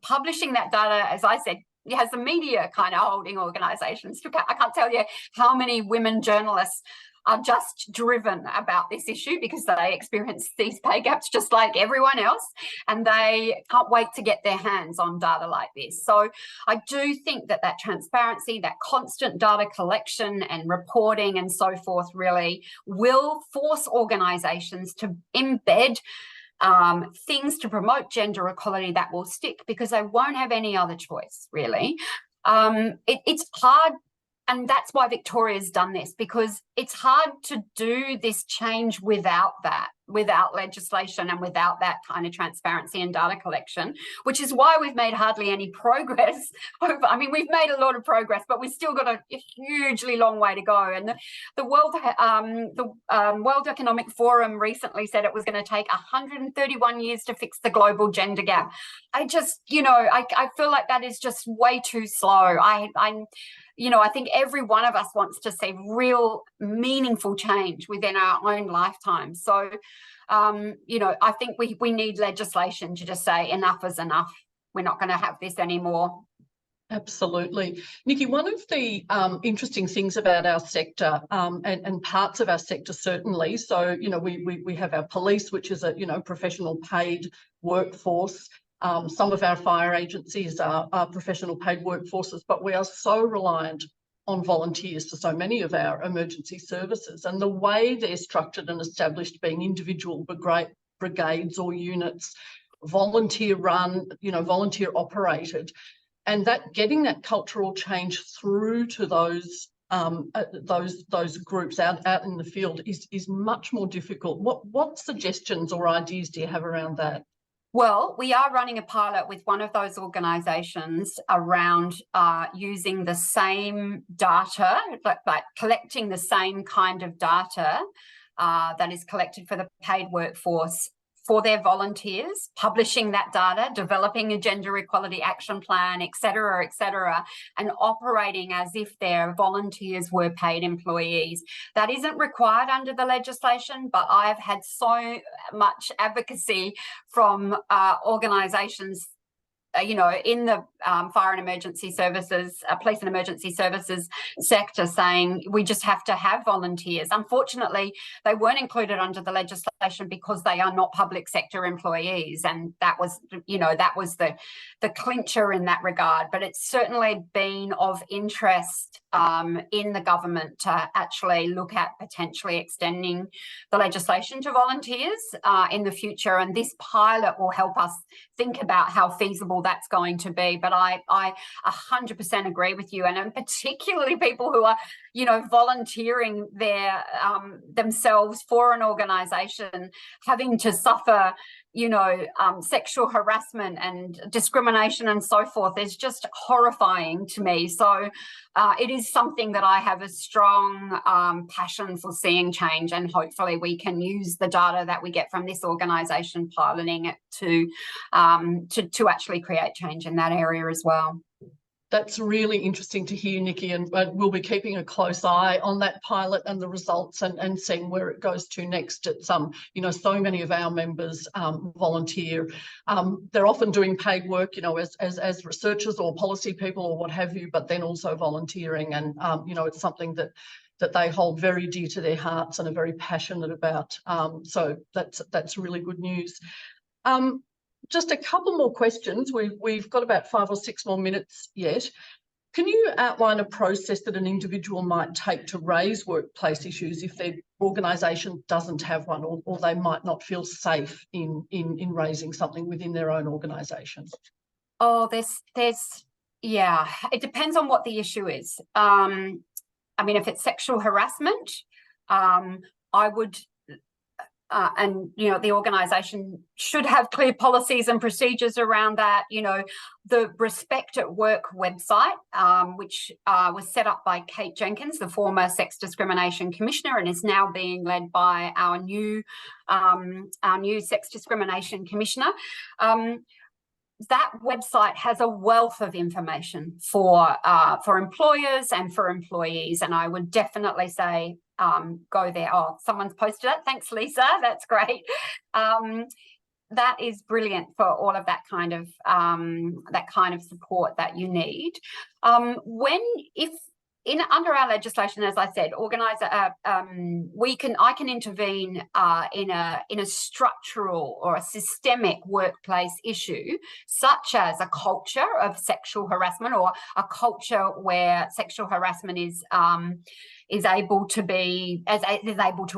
Publishing that data, as I said, has the media kind of holding organisations to account. I can't tell you how many women journalists are just driven about this issue because they experience these pay gaps just like everyone else, and they can't wait to get their hands on data like this. So I do think that transparency, that constant data collection and reporting and so forth really will force organisations to embed things to promote gender equality that will stick, because they won't have any other choice, really. It's hard And that's why Victoria's done this, because it's hard to do this change without legislation and without that kind of transparency and data collection, which is why we've made hardly any progress. I mean, we've made a lot of progress, but we've still got a hugely long way to go. And the World Economic Forum recently said it was going to take 131 years to fix the global gender gap. I just, I feel like that is just way too slow. I think every one of us wants to see real meaningful change within our own lifetime. So, I think we need legislation to just say enough is enough. We're not going to have this anymore. Absolutely. Nikki, one of the interesting things about our sector and parts of our sector certainly, so, we have our police, which is a, professional paid workforce. Some of our fire agencies are professional paid workforces, but we are so reliant on volunteers for so many of our emergency services. And the way they're structured and established, being individual brigades or units, volunteer run, volunteer operated, and that getting that cultural change through to those groups out in the field is much more difficult. What suggestions or ideas do you have around that? Well, we are running a pilot with one of those organisations around using the same data, like collecting the same kind of data that is collected for the paid workforce for their volunteers, publishing that data, developing a gender equality action plan, et cetera, and operating as if their volunteers were paid employees. That isn't required under the legislation, but I've had so much advocacy from organisations in the fire and emergency services, police and emergency services sector, saying we just have to have volunteers. Unfortunately, they weren't included under the legislation because they are not public sector employees, and that was, the clincher in that regard. But it's certainly been of interest in the government to actually look at potentially extending the legislation to volunteers in the future, and this pilot will help us think about how feasible that's going to be. But I 100% agree with you, and particularly people who are, volunteering themselves for an organisation, having to suffer, sexual harassment and discrimination and so forth is just horrifying to me. So it is something that I have a strong passion for seeing change, and hopefully we can use the data that we get from this organisation piloting it to actually create change in that area as well. That's really interesting to hear, Nikki, and we'll be keeping a close eye on that pilot and the results and seeing where it goes to next. It's so many of our members volunteer. They're often doing paid work, as researchers or policy people or what have you, but then also volunteering, and it's something that they hold very dear to their hearts and are very passionate about. So that's really good news. Just a couple more questions. We've got about 5 or 6 more minutes yet. Can you outline a process that an individual might take to raise workplace issues if their organisation doesn't have one, or they might not feel safe in raising something within their own organisation? Oh, yeah, it depends on what the issue is. I mean, if it's sexual harassment, I would and the organisation should have clear policies and procedures around that. The Respect at Work website, which was set up by Kate Jenkins, the former Sex Discrimination Commissioner, and is now being led by our new Sex Discrimination Commissioner. That website has a wealth of information for employers and for employees, and I would definitely say go there. Oh, someone's posted it. Thanks, Lisa. That's great. That is brilliant for all of that kind of support that you need. Under our legislation, as I said, I can intervene in a structural or a systemic workplace issue, such as a culture of sexual harassment, or a culture where sexual harassment is able to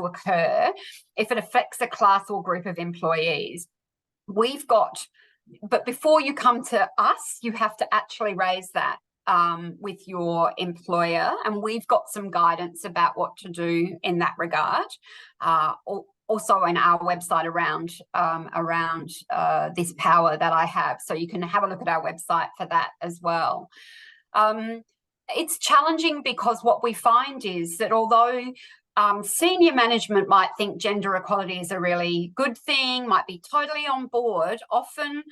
occur if it affects a class or group of employees. But before you come to us, you have to actually raise that with your employer, and we've got some guidance about what to do in that regard. Also in our website around this power that I have, so you can have a look at our website for that as well. It's challenging because what we find is that although senior management might think gender equality is a really good thing, might be totally on board, often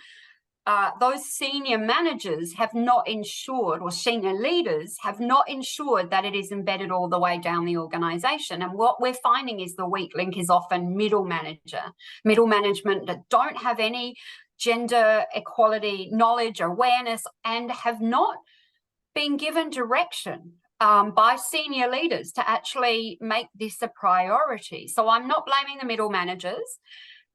those senior managers have not ensured, or senior leaders have not ensured, that it is embedded all the way down the organisation. And what we're finding is the weak link is often middle management that don't have any gender equality knowledge, awareness, and have not been given direction by senior leaders to actually make this a priority. So I'm not blaming the middle managers,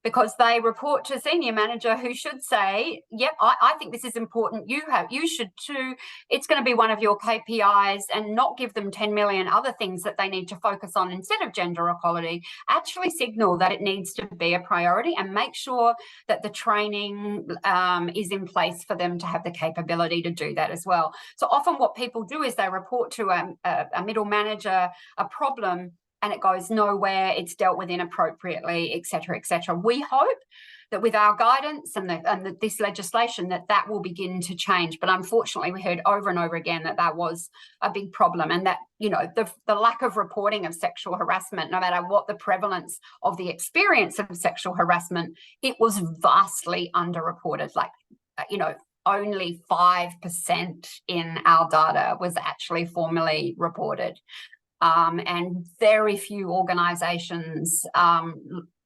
because they report to a senior manager who should say, yep, I think this is important. You should too. It's going to be one of your KPIs, and not give them 10 million other things that they need to focus on instead of gender equality. Actually signal that it needs to be a priority, and make sure that the training is in place for them to have the capability to do that as well. So often what people do is they report to a middle manager a problem, and it goes nowhere, it's dealt with inappropriately, et cetera, et cetera. We hope that with our guidance and this legislation that will begin to change. But unfortunately, we heard over and over again that was a big problem, and that, you know, the lack of reporting of sexual harassment, no matter what the prevalence of the experience of sexual harassment, it was vastly underreported. Like, you know, only 5% in our data was actually formally reported. And very few organisations,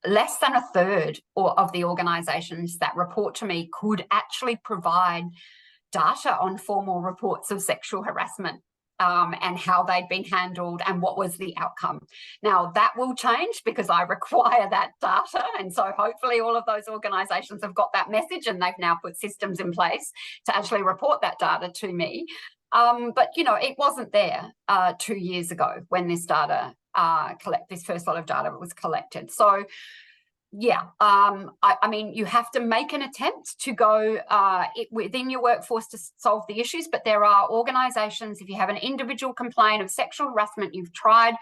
less than a third of the organisations that report to me could actually provide data on formal reports of sexual harassment, and how they'd been handled and what was the outcome. Now, that will change because I require that data, and so hopefully all of those organisations have got that message, and they've now put systems in place to actually report that data to me. But, you know, it wasn't there 2 years ago when this data, this first lot of data was collected. So, yeah, I mean, you have to make an attempt to go within your workforce to solve the issues, but there are organisations, if you have an individual complaint of sexual harassment, you've tried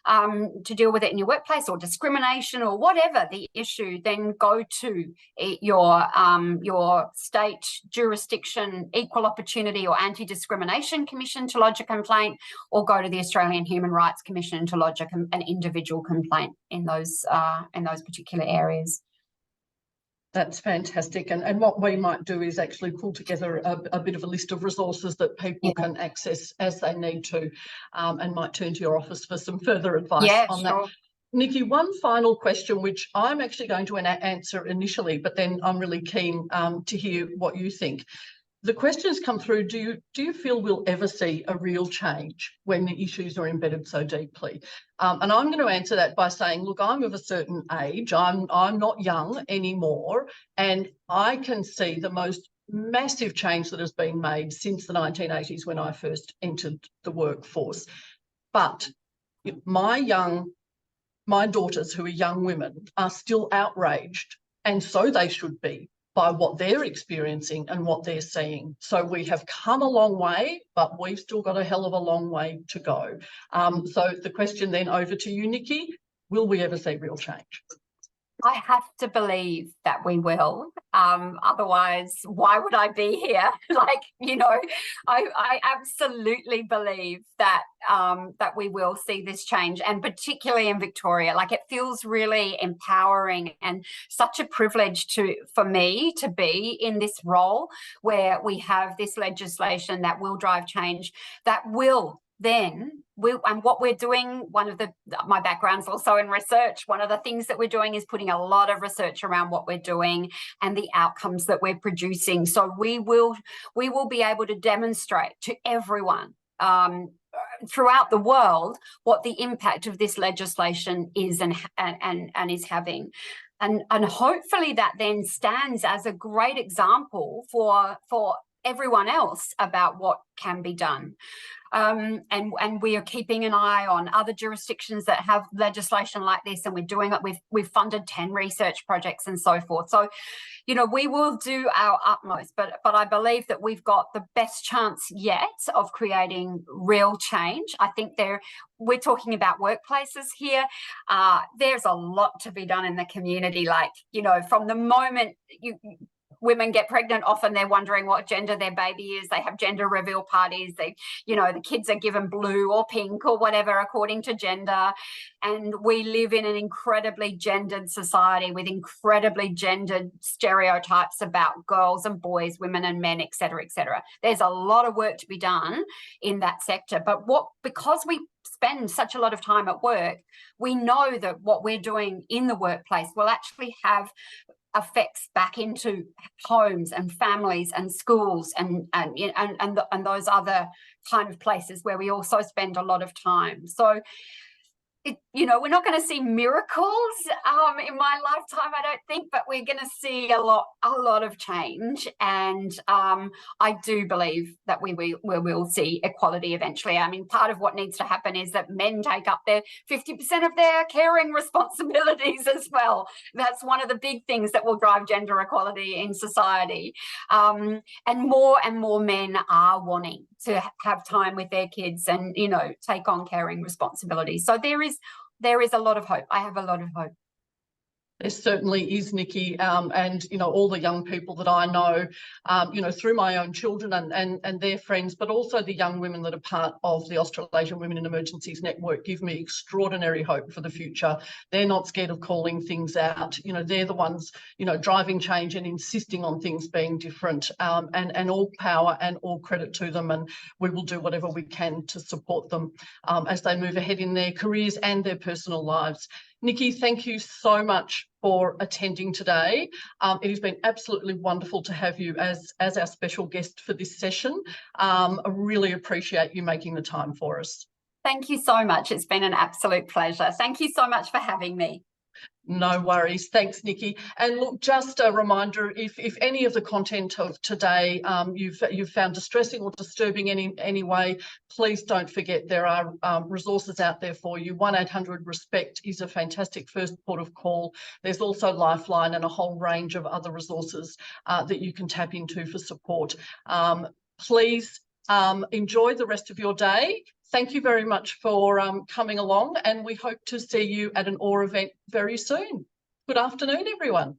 to deal with it in your workplace, or discrimination, or whatever the issue, then go to your state jurisdiction equal opportunity or anti-discrimination commission to lodge a complaint, or go to the Australian Human Rights Commission to lodge an individual complaint in those particular areas. That's fantastic. And what we might do is actually pull together a bit of a list of resources that people can access as they need to, and might turn to your office for some further advice on that. Nikki, one final question, which I'm actually going to answer initially, but then I'm really keen to hear what you think. The questions come through, do you feel we'll ever see a real change when the issues are embedded so deeply? And I'm going to answer that by saying, look, I'm of a certain age. I'm not young anymore, and I can see the most massive change that has been made since the 1980s when I first entered the workforce. But my daughters, who are young women, are still outraged, and so they should be, by what they're experiencing and what they're seeing. So we have come a long way, but we've still got a hell of a long way to go. So the question then over to you, Nikki, will we ever see real change? I have to believe that we will. Otherwise, why would I be here? Like, you know, I absolutely believe that that we will see this change, and particularly in Victoria. Like, it feels really empowering and such a privilege for me to be in this role where we have this legislation that will drive change, that will then and what we're doing, my background's also in research. One of the things that we're doing is putting a lot of research around what we're doing and the outcomes that we're producing. So we will be able to demonstrate to everyone throughout the world what the impact of this legislation is and is having. And hopefully that then stands as a great example for everyone else about what can be done. And we are keeping an eye on other jurisdictions that have legislation like this, and we're doing it. We've funded 10 research projects and so forth. So, you know, we will do our utmost, but I believe that we've got the best chance yet of creating real change. I think we're talking about workplaces here. There's a lot to be done in the community. Like, you know, from the moment women get pregnant, often they're wondering what gender their baby is. They have gender reveal parties. You know, the kids are given blue or pink or whatever according to gender. And we live in an incredibly gendered society with incredibly gendered stereotypes about girls and boys, women and men, et cetera, et cetera. There's a lot of work to be done in that sector. But because we spend such a lot of time at work, we know that what we're doing in the workplace will actually have effects back into homes and families and schools and those other kind of places where we also spend a lot of time. So, you know, we're not going to see miracles in my lifetime, I don't think, but we're going to see a lot of change. And I do believe that we will see equality eventually. I mean, part of what needs to happen is that men take up their 50% of their caring responsibilities as well. That's one of the big things that will drive gender equality in society. And more men are wanting to have time with their kids and, you know, take on caring responsibilities. So there is a lot of hope. I have a lot of hope. There certainly is, Nikki, and, you know, all the young people that I know, you know, through my own children and their friends, but also the young women that are part of the Australasian Women in Emergencies Network give me extraordinary hope for the future. They're not scared of calling things out. You know, they're the ones, you know, driving change and insisting on things being different, and all power and all credit to them. And we will do whatever we can to support them as they move ahead in their careers and their personal lives. Nikki, thank you so much for attending today. It has been absolutely wonderful to have you as our special guest for this session. I really appreciate you making the time for us. Thank you so much. It's been an absolute pleasure. Thank you so much for having me. No worries. Thanks, Nikki. And look, just a reminder, if any of the content of today you've found distressing or disturbing in any way, please don't forget there are resources out there for you. 1-800-RESPECT is a fantastic first port of call. There's also Lifeline and a whole range of other resources that you can tap into for support. Please enjoy the rest of your day. Thank you very much for coming along, and we hope to see you at an OAR event very soon. Good afternoon, everyone.